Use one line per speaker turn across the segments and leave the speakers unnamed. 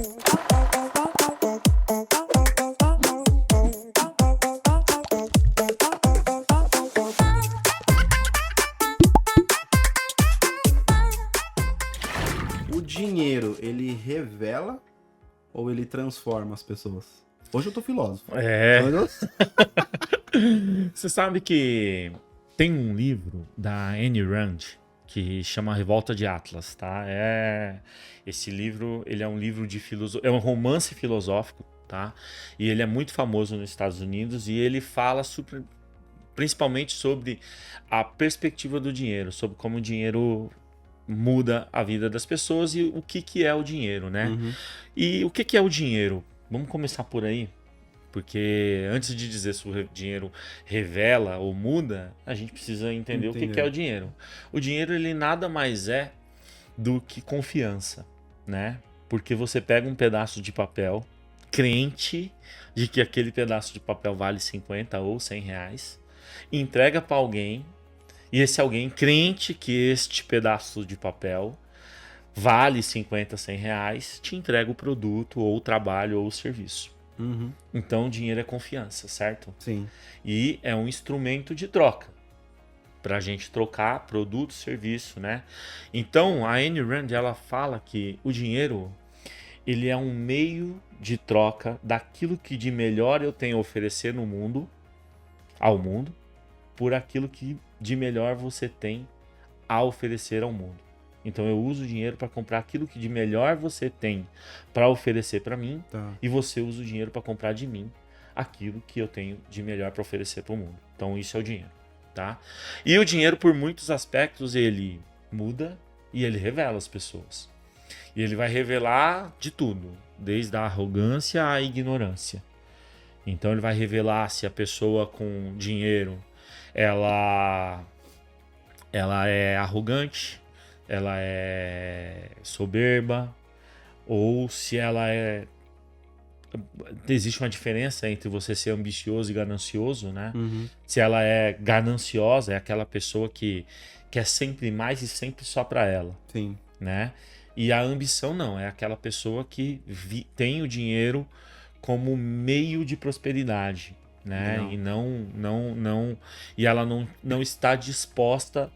O dinheiro, ele revela ou ele transforma as pessoas? Hoje eu tô filósofo.
Você sabe que tem um livro da Ayn Rand que chama Revolta de Atlas, tá? Esse livro, ele é um livro de é um romance filosófico, tá? E ele é muito famoso nos Estados Unidos e ele fala principalmente sobre a perspectiva do dinheiro, sobre como o dinheiro muda a vida das pessoas e o que é o dinheiro, né?
Uhum.
E o que é o dinheiro? Vamos começar por aí, porque antes de dizer se o dinheiro revela ou muda, a gente precisa entender o que é o dinheiro. O dinheiro, ele nada mais é do que confiança, né? Porque você pega um pedaço de papel, crente de que aquele pedaço de papel vale 50 ou 100 reais, entrega para alguém, e esse alguém crente que este pedaço de papel vale 50, 100 reais, te entrega o produto, ou o trabalho, ou o serviço.
Uhum.
Então, o dinheiro é confiança, certo?
Sim.
E é um instrumento de troca, para a gente trocar produto, serviço, né? Então, a Ayn Rand, ela fala que o dinheiro, ele é um meio de troca daquilo que de melhor eu tenho a oferecer no mundo, ao mundo, por aquilo que de melhor você tem a oferecer ao mundo. Então eu uso o dinheiro para comprar aquilo que de melhor você tem para oferecer para mim,
Tá.
e você usa o dinheiro para comprar de mim aquilo que eu tenho de melhor para oferecer para o mundo. Então isso é o dinheiro, tá? E o dinheiro, por muitos aspectos, ele muda e ele revela as pessoas. E ele vai revelar de tudo, desde a arrogância à ignorância. Então ele vai revelar se a pessoa com dinheiro ela é arrogante, ela é soberba, ou se ela é... Existe uma diferença entre você ser ambicioso e ganancioso, né?
Uhum.
Se ela é gananciosa, é aquela pessoa que quer sempre mais e sempre só para ela.
Sim.
Né? E a ambição não, é aquela pessoa que tem o dinheiro como meio de prosperidade, né?
Não.
E e ela não está disposta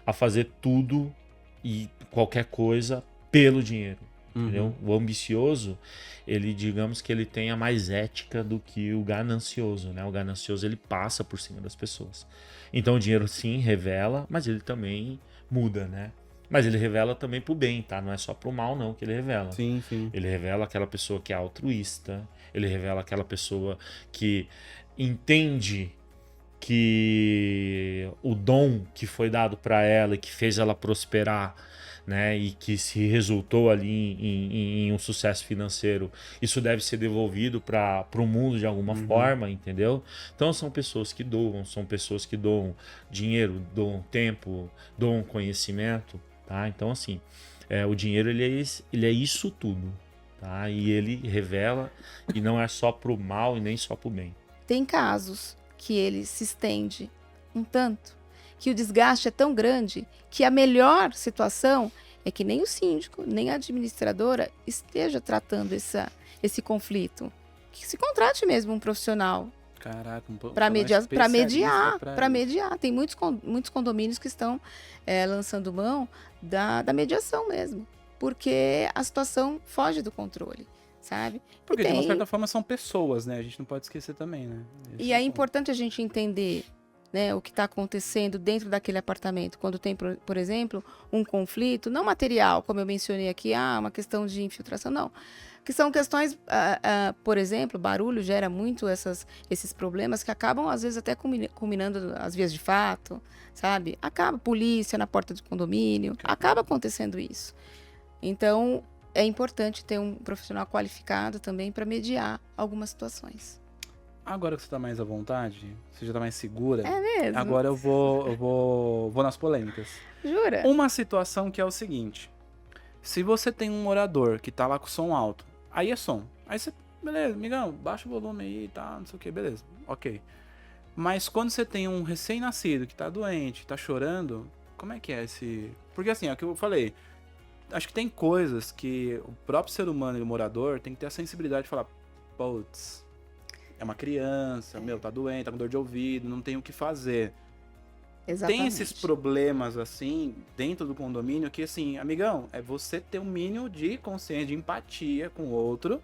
a fazer tudo e qualquer coisa pelo dinheiro, entendeu? O ambicioso, ele, digamos que ele tenha mais ética do que o ganancioso, né? O ganancioso, ele passa por cima das pessoas. Então o dinheiro sim revela, mas ele também muda, né? Mas ele revela também pro bem, tá? Não é só pro mal, não, que ele revela.
Sim, sim.
Ele revela aquela pessoa que é altruísta, ele revela aquela pessoa que entende que o dom que foi dado para ela e que fez ela prosperar, né, e que se resultou ali em um sucesso financeiro, isso deve ser devolvido para o mundo de alguma forma, entendeu? Então são pessoas que doam dinheiro, doam tempo, doam conhecimento, tá? Então assim, o dinheiro ele é isso tudo, tá? E ele revela, e não é só pro mal e nem só pro bem.
Tem casos que ele se estende um tanto, que o desgaste é tão grande que a melhor situação é que nem o síndico, nem a administradora esteja tratando esse conflito. Que se contrate mesmo um profissional.
Caraca,
para mediar. Tem muitos condomínios que estão lançando mão da mediação mesmo, porque a situação foge do controle, sabe?
Porque de uma certa forma são pessoas, né? A gente não pode esquecer também, né?
E é importante a gente entender, né, o que está acontecendo dentro daquele apartamento. Quando tem, por exemplo, um conflito, não material, como eu mencionei aqui, uma questão de infiltração, não. Que são questões, por exemplo, barulho gera muito esses problemas que acabam, às vezes, até culminando as vias de fato, sabe? Acaba polícia na porta do condomínio, acaba acontecendo isso. Então, é importante ter um profissional qualificado também para mediar algumas situações.
Agora que você está mais à vontade, você já está mais segura.
É mesmo?
Agora eu vou nas polêmicas.
Jura?
Uma situação que é o seguinte: se você tem um morador que tá lá com som alto, aí é som. Aí você, beleza, amigão, baixa o volume aí, tá, não sei o que, beleza, ok. Mas quando você tem um recém-nascido que tá doente, tá chorando, como é que é esse... Porque assim, é o que eu falei, acho que tem coisas que o próprio ser humano e o morador tem que ter a sensibilidade de falar, putz, é uma criança, meu, tá doente, tá com dor de ouvido, não tem o que fazer.
Exatamente.
Tem esses problemas, assim, dentro do condomínio que, assim, amigão, é você ter um mínimo de consciência, de empatia com o outro.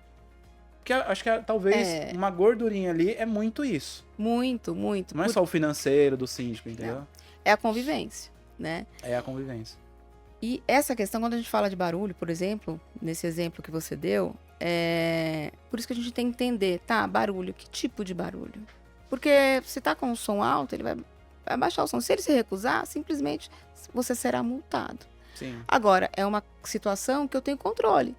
Porque acho que talvez uma gordurinha ali é muito isso.
Muito, muito.
Não é só o financeiro do síndico, entendeu?
Não. É a convivência, né?
É a convivência.
E essa questão, quando a gente fala de barulho, por exemplo, nesse exemplo que você deu, por isso que a gente tem que entender, tá, barulho, que tipo de barulho? Porque se tá com um som alto, ele vai baixar o som. Se ele se recusar, simplesmente você será multado.
Sim.
Agora, é uma situação que eu tenho controle.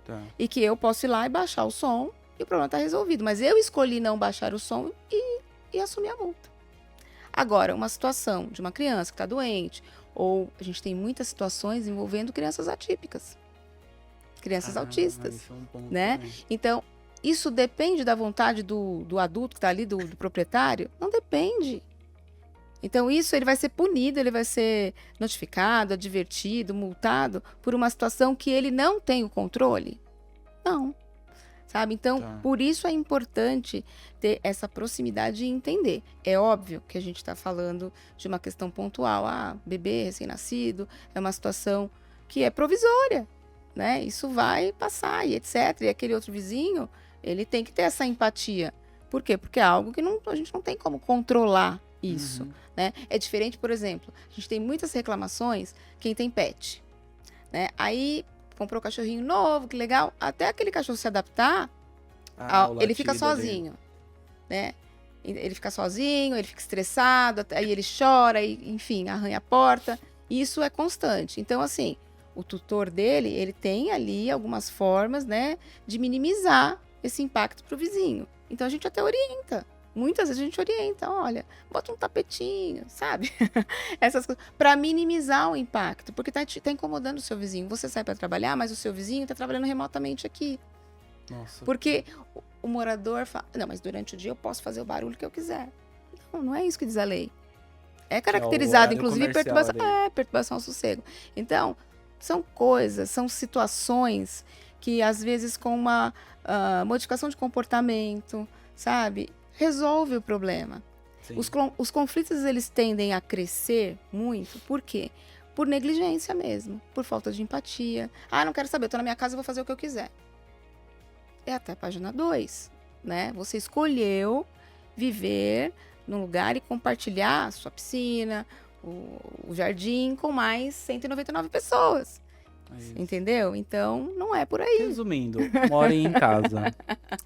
Tá.
E que eu posso ir lá e baixar o som e o problema está resolvido. Mas eu escolhi não baixar o som e assumir a multa. Agora, uma situação de uma criança que está doente, ou a gente tem muitas situações envolvendo crianças atípicas. Crianças autistas.
Isso é um ponto
né?
também.
Então, isso depende da vontade do adulto que está ali, do proprietário? Não depende. Então, isso ele vai ser punido, ele vai ser notificado, advertido, multado por uma situação que ele não tem o controle? Não. Sabe? Então,
Tá.
por isso é importante ter essa proximidade e entender. É óbvio que a gente está falando de uma questão pontual. Ah, bebê recém-nascido, é uma situação que é provisória, né? Isso vai passar e etc. E aquele outro vizinho, ele tem que ter essa empatia. Por quê? Porque é algo que a gente não tem como controlar isso, né? É diferente, por exemplo, a gente tem muitas reclamações quem tem pet, né? Aí comprou um cachorrinho novo, que legal, até aquele cachorro se adaptar, ele fica sozinho, né? Ele fica sozinho, ele fica estressado, aí ele chora, enfim, arranha a porta. Isso é constante. Então, assim, o tutor dele, ele tem ali algumas formas, né, de minimizar esse impacto para o vizinho. Então, a gente até orienta. Muitas vezes a gente orienta, olha, bota um tapetinho, sabe? Essas coisas, para minimizar o impacto, porque tá incomodando o seu vizinho. Você sai para trabalhar, mas o seu vizinho tá trabalhando remotamente aqui.
Nossa.
Porque o morador fala, não, mas durante o dia eu posso fazer o barulho que eu quiser. Não é isso que diz a lei. É caracterizado, inclusive, perturbação ao sossego. Então, são coisas, são situações que, às vezes, com uma modificação de comportamento, sabe, resolve o problema. Os conflitos, eles tendem a crescer muito, por quê? Por negligência mesmo, por falta de empatia. Ah, não quero saber, eu tô na minha casa, eu vou fazer o que eu quiser. É até a página 2, né? Você escolheu viver num lugar e compartilhar a sua piscina, o jardim com mais 199 pessoas. Entendeu? Então, não é por aí.
Resumindo, morem em casa.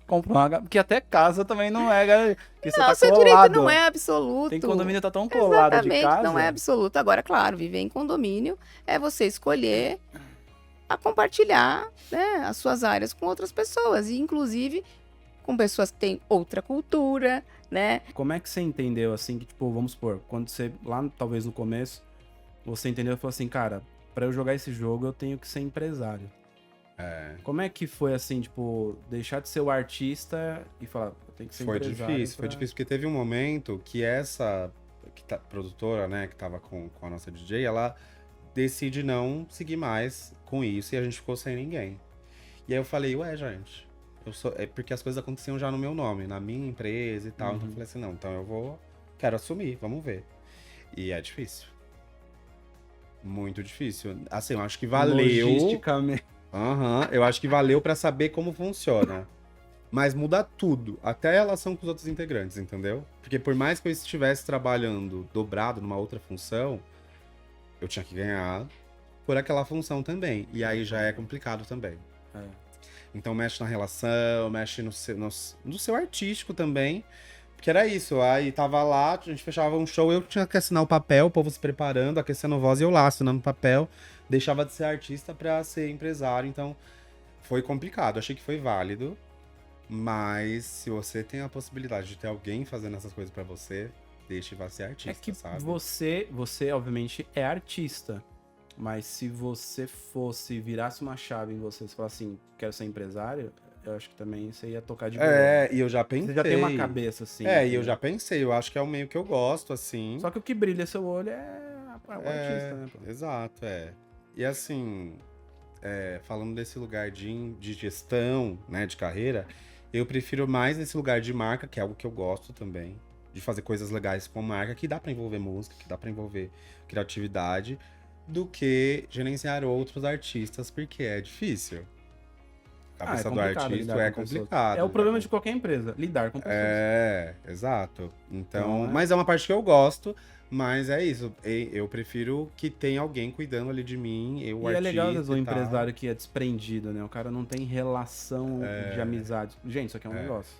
Compra uma... Porque até casa também não é... Porque você tá
seu
colado.
direito não é absoluto.
Tem condomínio que tá tão colado de casa.
Não é absoluto. Agora, claro, viver em condomínio é você escolher a compartilhar, né, as suas áreas com outras pessoas. E, inclusive, com pessoas que têm outra cultura, né?
Como é que você entendeu, assim, que, tipo, vamos supor, quando você, lá talvez no começo, você entendeu e falou assim, cara, pra eu jogar esse jogo eu tenho que ser empresário. Como é que foi, assim, tipo, deixar de ser o artista e falar, eu tenho que ser empresário?
Foi difícil, porque teve um momento que essa produtora, né, que tava com a nossa DJ, ela decide não seguir mais com isso e a gente ficou sem ninguém. E aí eu falei, ué, gente, é porque as coisas aconteciam já no meu nome, na minha empresa e tal. Então eu falei assim, não, então quero assumir, vamos ver. E é difícil. Muito difícil. Assim, eu acho que valeu.
Logisticamente.
Eu acho que valeu pra saber como funciona. Mas muda tudo, até a relação com os outros integrantes, entendeu? Porque por mais que eu estivesse trabalhando dobrado numa outra função, eu tinha que ganhar por aquela função também. E aí já é complicado também. Então mexe na relação, mexe no seu artístico também. Porque era isso, aí tava lá, a gente fechava um show, eu tinha que assinar o papel, o povo se preparando, aquecendo voz e eu lá assinando o papel. Deixava de ser artista pra ser empresário, então foi complicado. Achei que foi válido, mas se você tem a possibilidade de ter alguém fazendo essas coisas pra você, deixe vá ser artista,
é que
sabe?
Você, obviamente, é artista. Mas se você virasse uma chave em você e falasse assim, quero ser empresário, eu acho que também você ia tocar de boa.
E eu já pensei.
Você já tem uma cabeça, assim.
E eu já pensei, eu acho que é o meio que eu gosto, assim.
Só que o que brilha seu olho é o artista, né? Pô?
Exato, E assim, falando desse lugar de gestão, né, de carreira, eu prefiro mais esse lugar de marca, que é algo que eu gosto também, de fazer coisas legais com marca, que dá pra envolver música, que dá pra envolver criatividade, do que gerenciar outros artistas, porque é difícil. A cabeça do
complicado
artista
lidar
é
com pessoas.
complicado.
É o problema de qualquer empresa, lidar com pessoas.
Exato. Então,
Então,
mas é uma parte que eu gosto, mas é isso. Eu prefiro que tenha alguém cuidando ali de mim, eu, o
E é
artista
legal, às vezes, o
e tal.
empresário que é desprendido, né? O cara não tem relação de amizade. Gente, isso aqui é um negócio.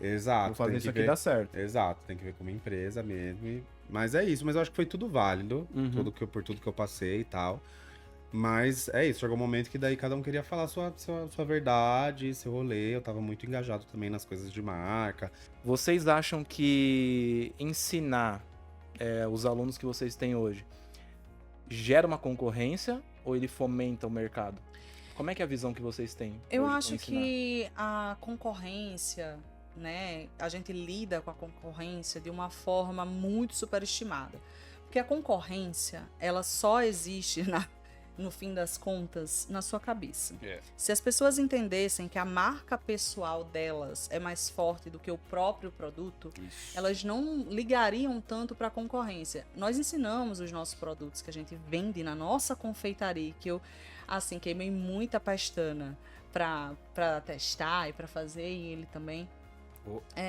Exato.
Vou fazer
tem
isso
que
aqui
ver-
dar certo.
Exato, tem que ver como empresa mesmo. Mas é isso, mas eu acho que foi tudo válido,
Uhum.
por tudo que eu passei e tal. Mas é isso, chegou um momento que daí cada um queria falar sua verdade, seu rolê. Eu tava muito engajado também nas coisas de marca.
Vocês acham que ensinar os alunos que vocês têm hoje gera uma concorrência ou ele fomenta o mercado? Como é que é a visão que vocês têm?
Eu
hoje com
acho
ensinar?
que a concorrência, né, a gente lida com a concorrência de uma forma muito superestimada. Porque a concorrência, ela só existe no fim das contas, na sua cabeça. Se as pessoas entendessem que a marca pessoal delas é mais forte do que o próprio produto, elas não ligariam tanto para a concorrência. Nós ensinamos os nossos produtos que a gente vende na nossa confeitaria, que eu, assim, queimei muita pestana para testar e para fazer, e ele também.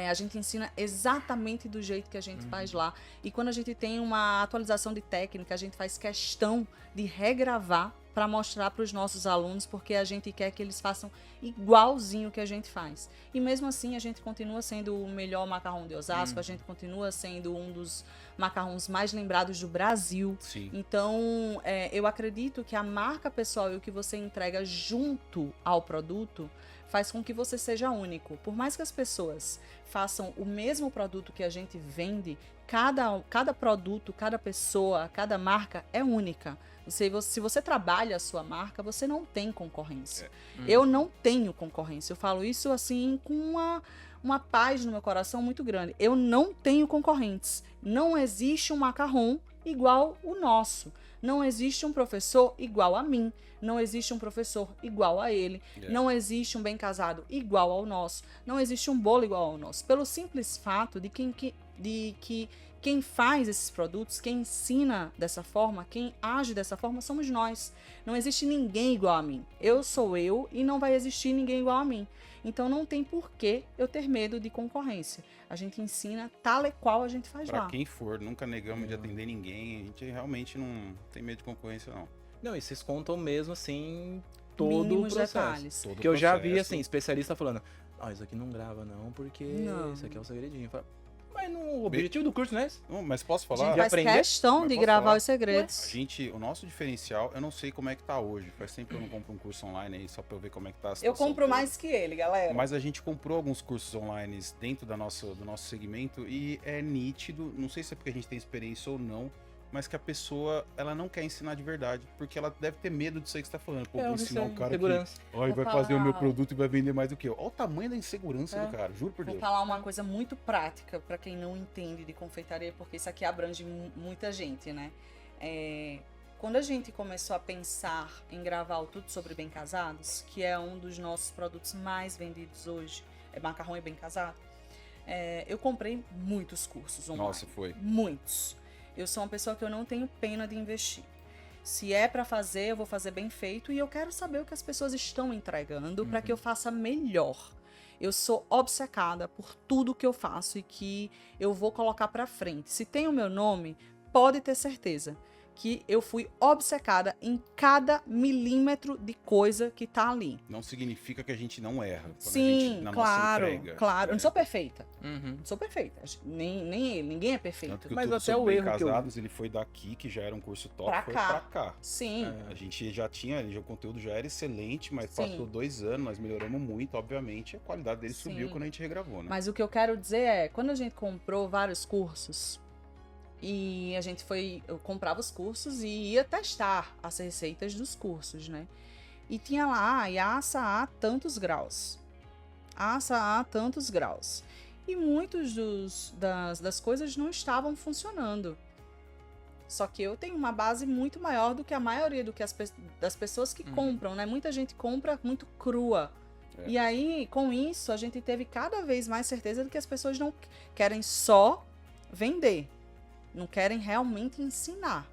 A gente ensina exatamente do jeito que a gente faz lá. E quando a gente tem uma atualização de técnica, a gente faz questão de regravar para mostrar para os nossos alunos, porque a gente quer que eles façam igualzinho que a gente faz. E mesmo assim, a gente continua sendo o melhor macarrão de Osasco, a gente continua sendo um dos macarrões mais lembrados do Brasil.
Sim.
Então, eu acredito que a marca pessoal e o que você entrega junto ao produto faz com que você seja único. Por mais que as pessoas façam o mesmo produto que a gente vende, cada produto, cada pessoa, cada marca é única. Se você trabalha a sua marca, você não tem concorrência. Eu não tenho concorrência. Eu falo isso assim com uma paz no meu coração muito grande. Eu não tenho concorrentes. Não existe um macarrão igual o nosso. Não existe um professor igual a mim. Não existe um professor igual a ele. Não existe um bem casado igual ao nosso. Não existe um bolo igual ao nosso. Pelo simples fato de que quem faz esses produtos, quem ensina dessa forma, quem age dessa forma, somos nós. Não existe ninguém igual a mim. Eu sou eu e não vai existir ninguém igual a mim. Então não tem por que eu ter medo de concorrência. A gente ensina tal e qual a gente faz
Pra
lá.
quem for, nunca negamos de atender ninguém. A gente realmente não tem medo de concorrência, não.
Não, e vocês contam mesmo, assim, todo o
Mínimos
processo.
detalhes.
Todo
Porque eu já vi,
processo.
assim, especialista falando, isso aqui não grava não, porque
Não.
isso aqui é um segredinho. Fala, mas o objetivo do curso não é esse?
Não, mas posso
A
falar?
gente
de
faz
aprender?
questão
Mas
de
posso
gravar
falar?
os segredos.
O nosso diferencial, eu não sei como é que tá hoje. Faz tempo que eu não compro um curso online aí, só pra eu ver como é que tá a
Eu
situação
compro
toda.
mais que ele, galera.
Mas a gente comprou alguns cursos online dentro do nosso segmento e é nítido, não sei se é porque a gente tem experiência ou não, mas que a pessoa, ela não quer ensinar de verdade, porque ela deve ter medo disso aí que você tá falando. Pô, vou ensinar um cara que
segurança.
vai
Vou
fazer o meu
falar.
produto e vai vender mais do que eu. Olha o tamanho da insegurança do cara, juro por
Vou
Deus.
falar uma coisa muito prática para quem não entende de confeitaria, porque isso aqui abrange muita gente, né? Quando a gente começou a pensar em gravar o Tudo Sobre Bem Casados, que é um dos nossos produtos mais vendidos hoje, macarrão e bem casado, eu comprei muitos cursos online.
Nossa, foi.
Muitos. Eu sou uma pessoa que eu não tenho pena de investir. Se é para fazer, eu vou fazer bem feito e eu quero saber o que as pessoas estão entregando para que eu faça melhor. Eu sou obcecada por tudo que eu faço e que eu vou colocar para frente. Se tem o meu nome, pode ter certeza que eu fui obcecada em cada milímetro de coisa que tá ali.
Não significa que a gente não erra. Quando a
Sim,
gente, na
claro,
nossa entrega.
claro. Eu não sou perfeita.
Uhum.
Não sou perfeita. Nem ele, ninguém é perfeito.
Tanto que
Mas
Tudo
até
Sobre
o
Bem
erro que eu-
Casados, ele foi daqui, que já era um curso top,
Pra
foi
cá.
pra cá.
Sim.
A gente já tinha, o conteúdo já era excelente, mas
Sim.
passou 2 anos, nós melhoramos muito, obviamente, a qualidade dele
Sim.
subiu quando a gente regravou, né?
Mas o que eu quero dizer é, quando a gente comprou vários cursos e a gente eu comprava os cursos e ia testar as receitas dos cursos, né? E tinha lá, e assa a tantos graus. Assa a tantos graus. E muitos das coisas não estavam funcionando. Só que eu tenho uma base muito maior do que a maioria das pessoas que compram, né? Muita gente compra muito crua. E aí, com isso, a gente teve cada vez mais certeza de que as pessoas não querem só vender. Não querem realmente ensinar.